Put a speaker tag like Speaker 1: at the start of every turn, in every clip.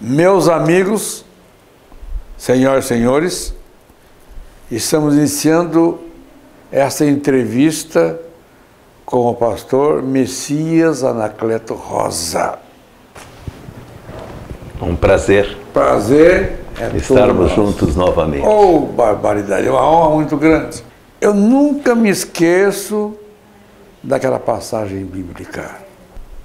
Speaker 1: Meus amigos, senhoras e senhores, estamos iniciando esta entrevista com o pastor Messias Anacleto Rosa.
Speaker 2: Um prazer.
Speaker 1: Prazer
Speaker 2: estarmos juntos novamente.
Speaker 1: Oh, barbaridade, é uma honra muito grande. Eu nunca me esqueço daquela passagem bíblica.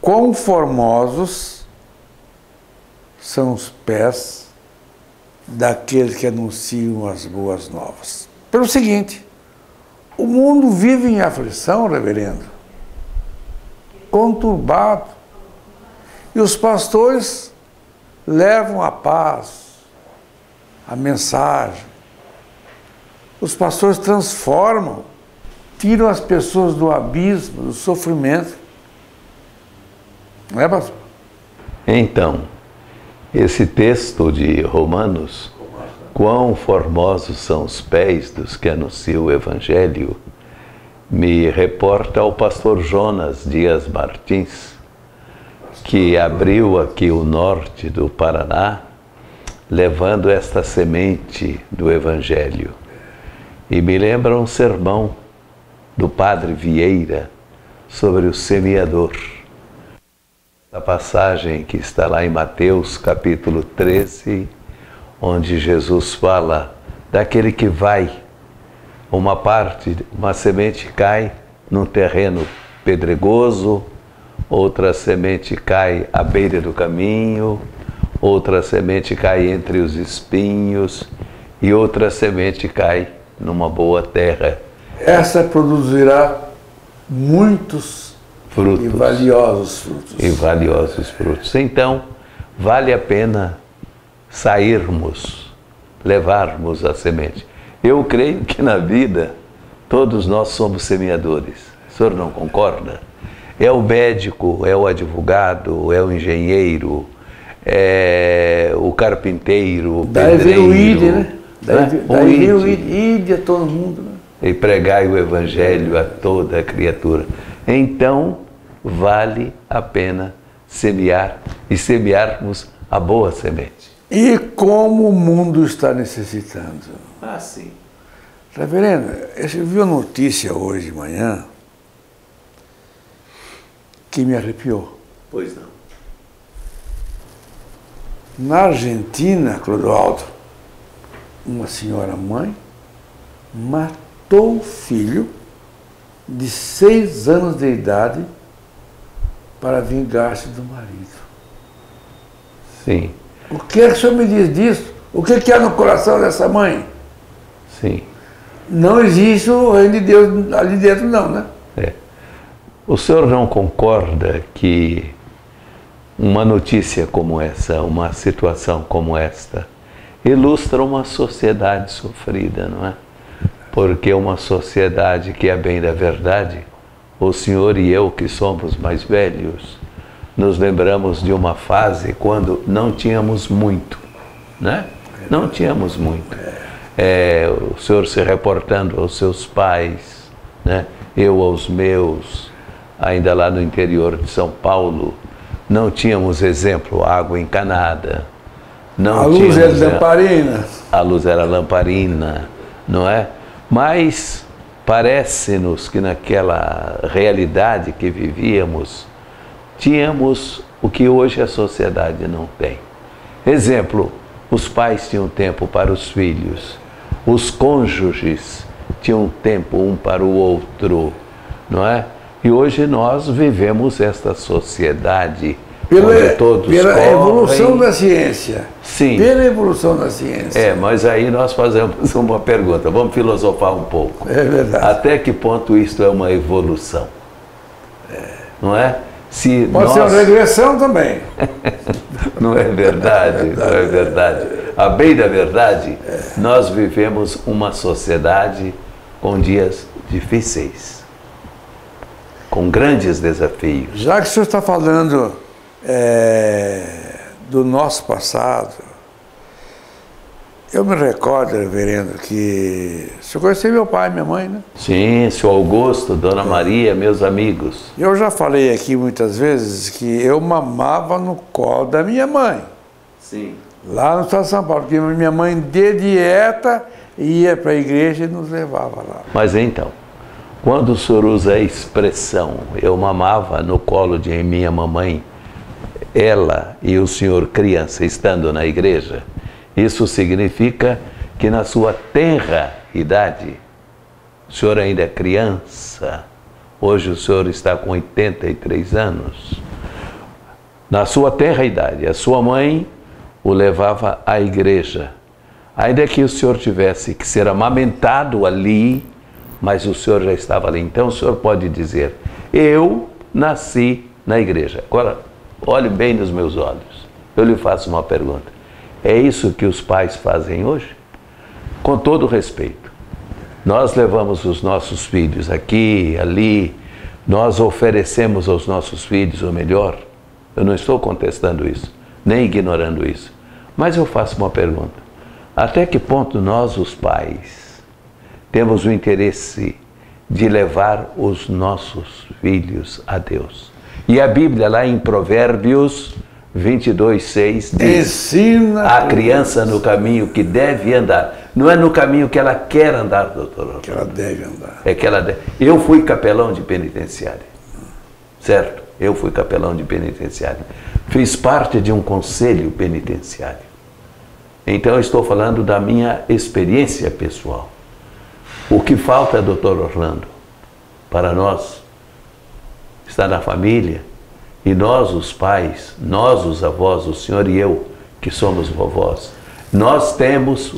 Speaker 1: Quão formosos são os pés daqueles que anunciam as boas novas. Pelo seguinte, o mundo vive em aflição, reverendo, conturbado, e os pastores levam a paz, a mensagem. Os pastores transformam, tiram as pessoas do abismo, do sofrimento. Não é, pastor?
Speaker 2: Então, esse texto de Romanos, quão formosos são os pés dos que anunciam o Evangelho, me reporta ao pastor Jonas Dias Martins, que abriu aqui o norte do Paraná, levando esta semente do Evangelho. E me lembra um sermão do padre Vieira sobre o semeador. A passagem que está lá em Mateus capítulo 13, onde Jesus fala daquele que vai, uma semente cai num terreno pedregoso, outra semente cai à beira do caminho, outra semente cai entre os espinhos e outra semente cai numa boa terra.
Speaker 1: Essa produzirá muitos frutos. E valiosos frutos.
Speaker 2: E valiosos frutos. Então, vale a pena sairmos, levarmos a semente. Eu creio que na vida todos nós somos semeadores. O senhor não concorda? É o médico, é o advogado, é o engenheiro, é o carpinteiro, o pedreiro.
Speaker 1: Daí veio o ID, né? Daí veio o ID a todo mundo. Né?
Speaker 2: E pregai o Evangelho a toda a criatura. Então, vale a pena semear e semearmos a boa semente.
Speaker 1: E como o mundo está necessitando?
Speaker 2: Ah, sim.
Speaker 1: Reverendo, você viu a notícia hoje de manhã que me arrepiou.
Speaker 2: Pois não.
Speaker 1: Na Argentina, Clodoaldo, uma senhora mãe matou o filho de 6 anos de idade para vingar-se do marido.
Speaker 2: Sim.
Speaker 1: O que é que o senhor me diz disso? O que há no coração dessa mãe?
Speaker 2: Sim.
Speaker 1: Não existe o reino de Deus ali dentro, não, né?
Speaker 2: É. O senhor não concorda que uma notícia como essa, uma situação como esta, ilustra uma sociedade sofrida, não é? Porque uma sociedade que é bem da verdade, o senhor e eu que somos mais velhos, nos lembramos de uma fase quando não tínhamos muito, né? Não tínhamos muito. O senhor se reportando aos seus pais, né? Eu aos meus, ainda lá no interior de São Paulo, não tínhamos, exemplo, água encanada. Não
Speaker 1: a luz era lamparina.
Speaker 2: A luz era lamparina, não é? Mas parece-nos que naquela realidade que vivíamos, tínhamos o que hoje a sociedade não tem. Exemplo, os pais tinham tempo para os filhos, os cônjuges tinham tempo um para o outro, não é? E hoje nós vivemos esta sociedade
Speaker 1: pela evolução da ciência.
Speaker 2: Sim.
Speaker 1: Pela evolução da ciência.
Speaker 2: Mas aí nós fazemos uma pergunta, vamos filosofar um pouco.
Speaker 1: É verdade.
Speaker 2: Até que ponto isto é uma evolução? Não é?
Speaker 1: Pode ser uma regressão também.
Speaker 2: Não é verdade, não é verdade. A bem da verdade, nós vivemos uma sociedade com dias difíceis, com grandes desafios.
Speaker 1: Já que o senhor está falando do nosso passado, eu me recordo, reverendo, que o senhor conheceu meu pai e minha mãe, né?
Speaker 2: Sim, senhor Augusto, dona Maria, meus amigos.
Speaker 1: Eu já falei aqui muitas vezes que eu mamava no colo da minha mãe.
Speaker 2: Sim.
Speaker 1: Lá no estado de São Paulo, porque minha mãe de dieta ia para a igreja e nos levava lá.
Speaker 2: Mas então, quando o senhor usa a expressão, eu mamava no colo de minha mamãe, ela e o senhor criança estando na igreja, isso significa que na sua tenra idade, o senhor ainda é criança, hoje o senhor está com 83 anos, na sua tenra idade, a sua mãe o levava à igreja. Ainda que o senhor tivesse que ser amamentado ali, mas o senhor já estava ali. Então o senhor pode dizer, eu nasci na igreja. Agora, olhe bem nos meus olhos. Eu lhe faço uma pergunta. É isso que os pais fazem hoje? Com todo respeito. Nós levamos os nossos filhos aqui, ali, nós oferecemos aos nossos filhos o melhor. Eu não estou contestando isso, nem ignorando isso. Mas eu faço uma pergunta. Até que ponto nós, os pais, temos o interesse de levar os nossos filhos a Deus? E a Bíblia, lá em Provérbios 22:6, diz:
Speaker 1: ensina
Speaker 2: a criança no caminho que deve andar. Não é no caminho que ela quer andar, doutor.
Speaker 1: que ela deve andar.
Speaker 2: É que ela deve. Eu fui capelão de penitenciária, certo? Eu fui capelão de penitenciária. Fiz parte de um conselho penitenciário. Então eu estou falando da minha experiência pessoal. O que falta, doutor Orlando, para nós, está na família, e nós, os pais, nós, os avós, o senhor e eu, que somos vovós, nós temos,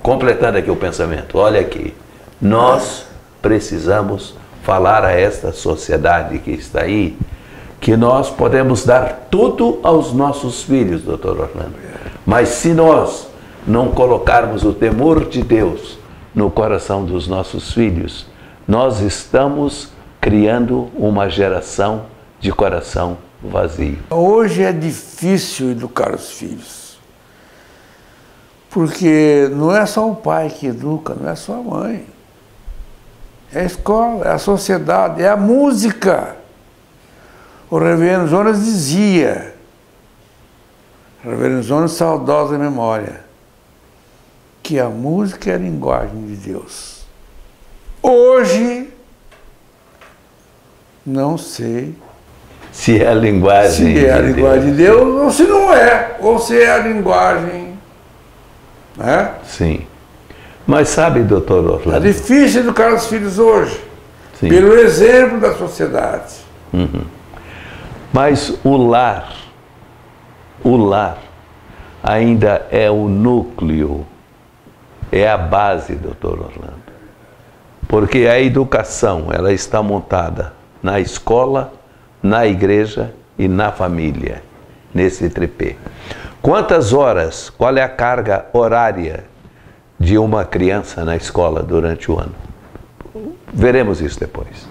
Speaker 2: completando aqui o pensamento, olha aqui, nós precisamos falar a esta sociedade que está aí, que nós podemos dar tudo aos nossos filhos, doutor Orlando. Mas se nós não colocarmos o temor de Deus no coração dos nossos filhos, nós estamos criando uma geração de coração vazio.
Speaker 1: Hoje é difícil educar os filhos, porque não é só o pai que educa, não é só a mãe. É a escola, é a sociedade, é a música. O reverendo Jonas dizia, reverendo Jonas, saudosa memória, que a música é a linguagem de Deus. Hoje, não sei
Speaker 2: se é a linguagem,
Speaker 1: se é a linguagem de Deus ou se não é, ou se é a linguagem, né?
Speaker 2: Sim. Mas sabe, doutor Orlando?
Speaker 1: É difícil educar os filhos hoje,
Speaker 2: Sim.
Speaker 1: pelo exemplo da sociedade.
Speaker 2: Uhum. Mas o lar ainda é o núcleo, é a base, doutor Orlando. Porque a educação, ela está montada na escola, na igreja e na família, nesse tripé. Quantas horas, qual é a carga horária de uma criança na escola durante o ano? Veremos isso depois.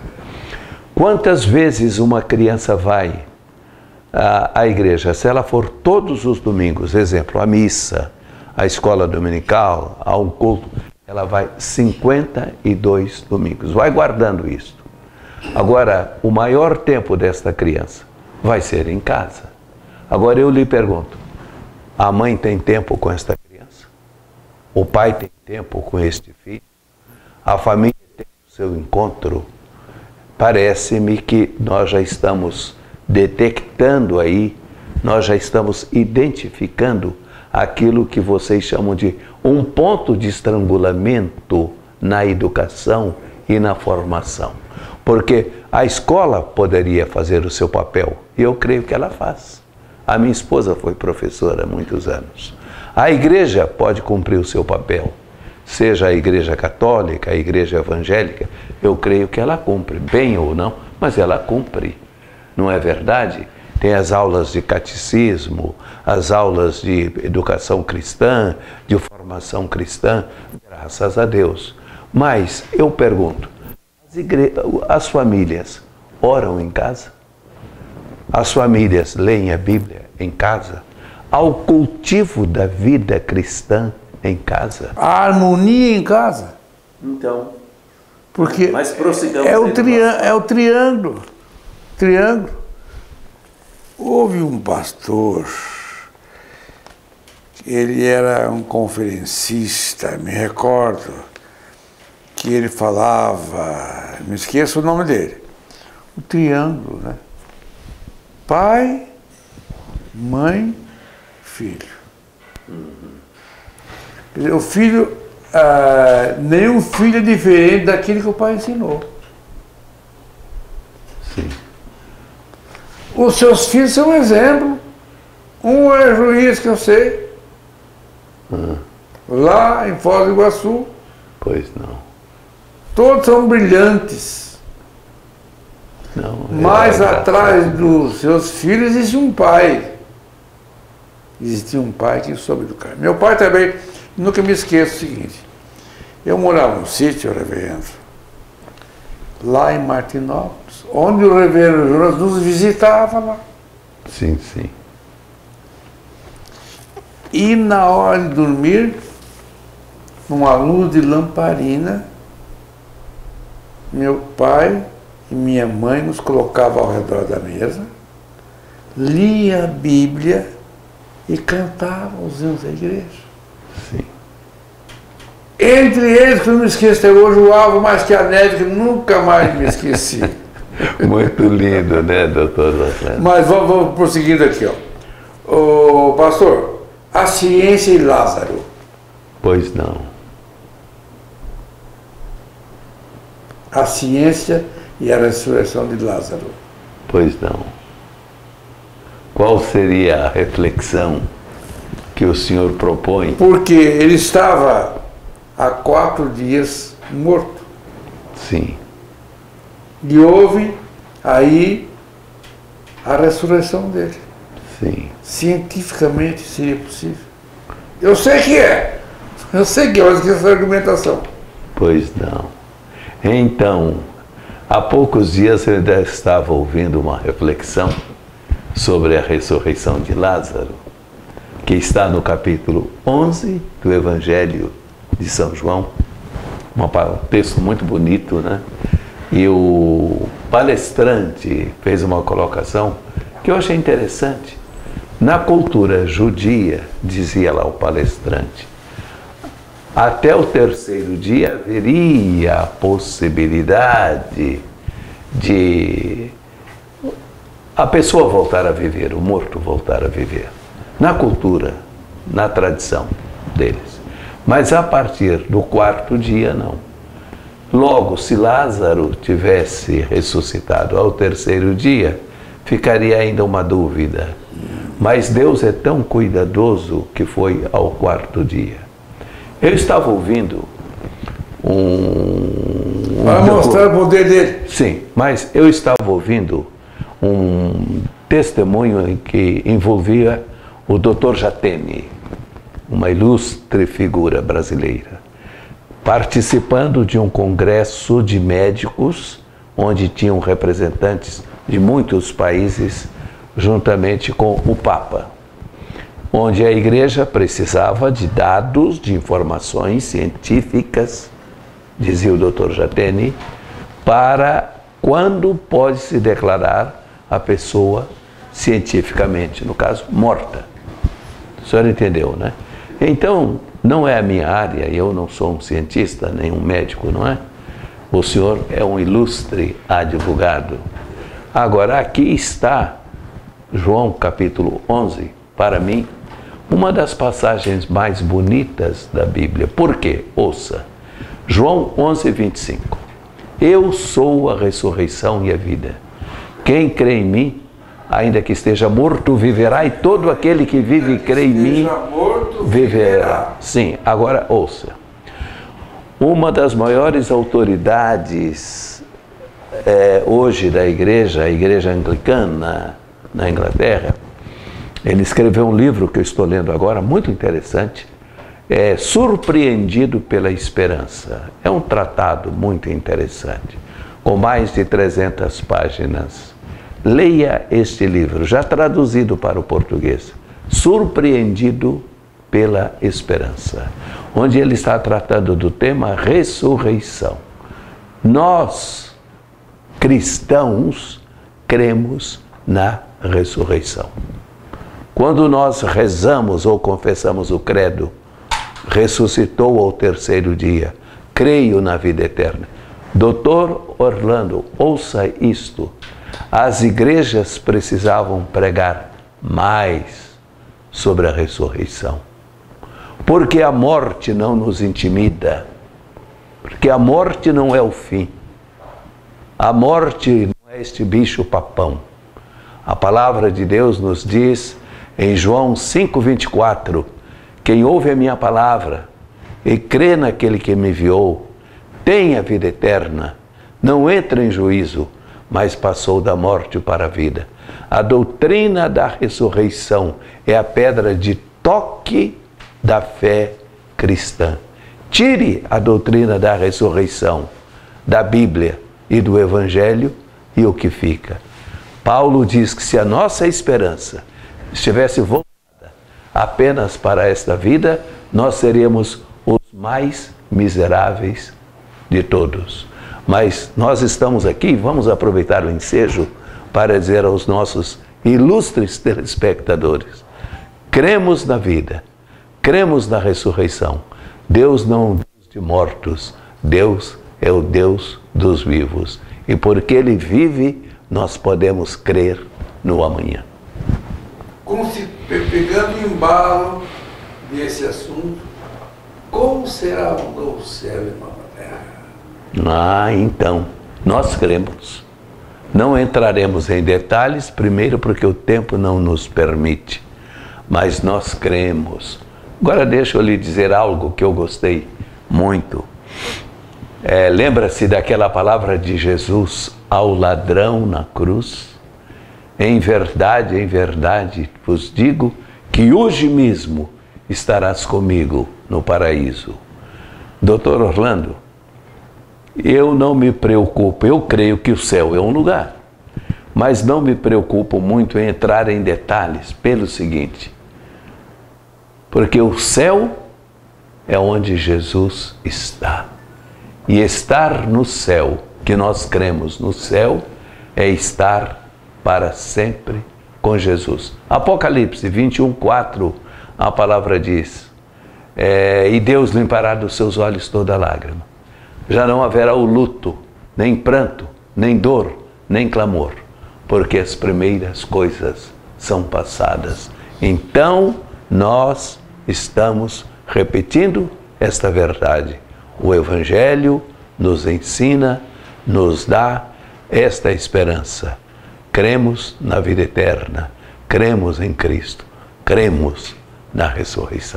Speaker 2: Quantas vezes uma criança vai à igreja? Se ela for todos os domingos, exemplo, a missa, a escola dominical, a um culto, ela vai 52 domingos. Vai guardando isso. Agora, o maior tempo desta criança vai ser em casa. Agora eu lhe pergunto, a mãe tem tempo com esta criança? O pai tem tempo com este filho? A família tem o seu encontro? Parece-me que nós já estamos detectando aí, nós já estamos identificando aquilo que vocês chamam de um ponto de estrangulamento na educação e na formação. Porque a escola poderia fazer o seu papel, e eu creio que ela faz. A minha esposa foi professora há muitos anos. A igreja pode cumprir o seu papel, seja a igreja católica, a igreja evangélica, eu creio que ela cumpre, bem ou não, mas ela cumpre. Não é verdade? Tem as aulas de catecismo, as aulas de educação cristã, de formação cristã, graças a Deus. Mas eu pergunto, as famílias oram em casa? As famílias leem a Bíblia em casa? Há o cultivo da vida cristã em casa?
Speaker 1: A harmonia em casa.
Speaker 2: Então,
Speaker 1: porque
Speaker 2: mas prossigamos
Speaker 1: é o triângulo. Houve um pastor Ele era um conferencista, me recordo que ele falava, me esqueço o nome dele, o triângulo, né? Pai, mãe, filho. O filho, nenhum filho é diferente daquilo que o pai ensinou.
Speaker 2: Sim.
Speaker 1: Os seus filhos são um exemplo. Um é juiz, que eu sei, lá em Foz do Iguaçu.
Speaker 2: Pois não.
Speaker 1: Todos são brilhantes.
Speaker 2: Não,
Speaker 1: Mas atrás dos seus filhos existe um pai. Existia um pai que soube educar. Meu pai também, nunca me esqueço o seguinte. Eu morava num sítio, reverendo, lá em Martinópolis, onde o reverendo Jonas nos visitava lá.
Speaker 2: Sim, sim.
Speaker 1: E na hora de dormir, numa luz de lamparina, meu pai e minha mãe nos colocavam ao redor da mesa, lia a Bíblia e cantavam os hinos da igreja.
Speaker 2: Sim.
Speaker 1: Entre eles, que eu não me esqueço até hoje, o Alvo Mais que a Neve, que nunca mais me esqueci.
Speaker 2: Muito lindo, né, doutor Lacerda?
Speaker 1: Mas vamos prosseguindo aqui, ó. Ô, pastor, a ciência e Lázaro.
Speaker 2: Pois não.
Speaker 1: A ciência e a ressurreição de Lázaro.
Speaker 2: Pois não. Qual seria a reflexão que o senhor propõe?
Speaker 1: Porque ele estava há 4 dias morto.
Speaker 2: Sim.
Speaker 1: E houve aí a ressurreição dele.
Speaker 2: Sim.
Speaker 1: Cientificamente seria possível. Eu sei que é. Eu sei que é, mas que essa argumentação.
Speaker 2: Pois não. Então, há poucos dias eu ainda estava ouvindo uma reflexão sobre a ressurreição de Lázaro, que está no capítulo 11 do Evangelho de São João. Um texto muito bonito, né? E o palestrante fez uma colocação que eu achei interessante. Na cultura judia, dizia lá o palestrante, até o 3º dia haveria a possibilidade de a pessoa voltar a viver, o morto voltar a viver. Na cultura, na tradição deles. Mas a partir do 4º dia, não. Logo, se Lázaro tivesse ressuscitado ao 3º dia, ficaria ainda uma dúvida. Mas Deus é tão cuidadoso que foi ao 4º dia. Eu estava ouvindo
Speaker 1: Para mostrar o poder dele.
Speaker 2: Sim, mas eu estava ouvindo um testemunho que envolvia o Dr. Jatene, uma ilustre figura brasileira, participando de um congresso de médicos, onde tinham representantes de muitos países, juntamente com o Papa, onde a igreja precisava de dados, de informações científicas, dizia o Dr. Jatene, para quando pode se declarar a pessoa cientificamente, no caso, morta. O senhor entendeu, né? Então, não é a minha área, eu não sou um cientista, nem um médico, não é? O senhor é um ilustre advogado. Agora, aqui está João capítulo 11, para mim, uma das passagens mais bonitas da Bíblia. Por quê? Ouça. João 11, 25. Eu sou a ressurreição e a vida. Quem crê em mim, ainda que esteja morto, viverá, e todo aquele que vive e crê em mim, viverá. Sim, agora ouça. Uma das maiores autoridades hoje da igreja, a igreja anglicana na Inglaterra, ele escreveu um livro que eu estou lendo agora, muito interessante, Surpreendido pela Esperança. É um tratado muito interessante, com mais de 300 páginas. Leia este livro, já traduzido para o português, Surpreendido pela Esperança, onde ele está tratando do tema ressurreição. Nós, cristãos, cremos na ressurreição. Quando nós rezamos ou confessamos o credo, ressuscitou ao terceiro dia, creio na vida eterna. Doutor Orlando, ouça isto. As igrejas precisavam pregar mais sobre a ressurreição. Porque a morte não nos intimida. Porque a morte não é o fim. A morte não é este bicho papão. A palavra de Deus nos diz em João 5,24, quem ouve a minha palavra e crê naquele que me enviou, tem a vida eterna, não entra em juízo, mas passou da morte para a vida. A doutrina da ressurreição é a pedra de toque da fé cristã. Tire a doutrina da ressurreição da Bíblia e do Evangelho e o que fica. Paulo diz que se a nossa esperança estivesse voltada apenas para esta vida, nós seríamos os mais miseráveis de todos. Mas nós estamos aqui, vamos aproveitar o ensejo para dizer aos nossos ilustres telespectadores: cremos na vida, cremos na ressurreição. Deus não é um Deus de mortos, Deus é o Deus dos vivos. E porque Ele vive, nós podemos crer no amanhã.
Speaker 1: Como se pegando o embalo desse assunto, como será o novo céu e nova terra?
Speaker 2: Então, nós cremos. Não entraremos em detalhes, primeiro porque o tempo não nos permite, mas nós cremos. Agora deixa eu lhe dizer algo que eu gostei muito. Lembra-se daquela palavra de Jesus ao ladrão na cruz? Em verdade vos digo que hoje mesmo estarás comigo no paraíso. Doutor Orlando, eu não me preocupo, eu creio que o céu é um lugar, mas não me preocupo muito em entrar em detalhes pelo seguinte, porque o céu é onde Jesus está. E estar no céu, que nós cremos no céu, é estar para sempre com Jesus. Apocalipse 21:4, a palavra diz, e Deus limpará dos seus olhos toda lágrima. Já não haverá o luto, nem pranto, nem dor, nem clamor, porque as primeiras coisas são passadas. Então, nós estamos repetindo esta verdade. O Evangelho nos ensina, nos dá esta esperança. Cremos na vida eterna, cremos em Cristo, cremos na ressurreição.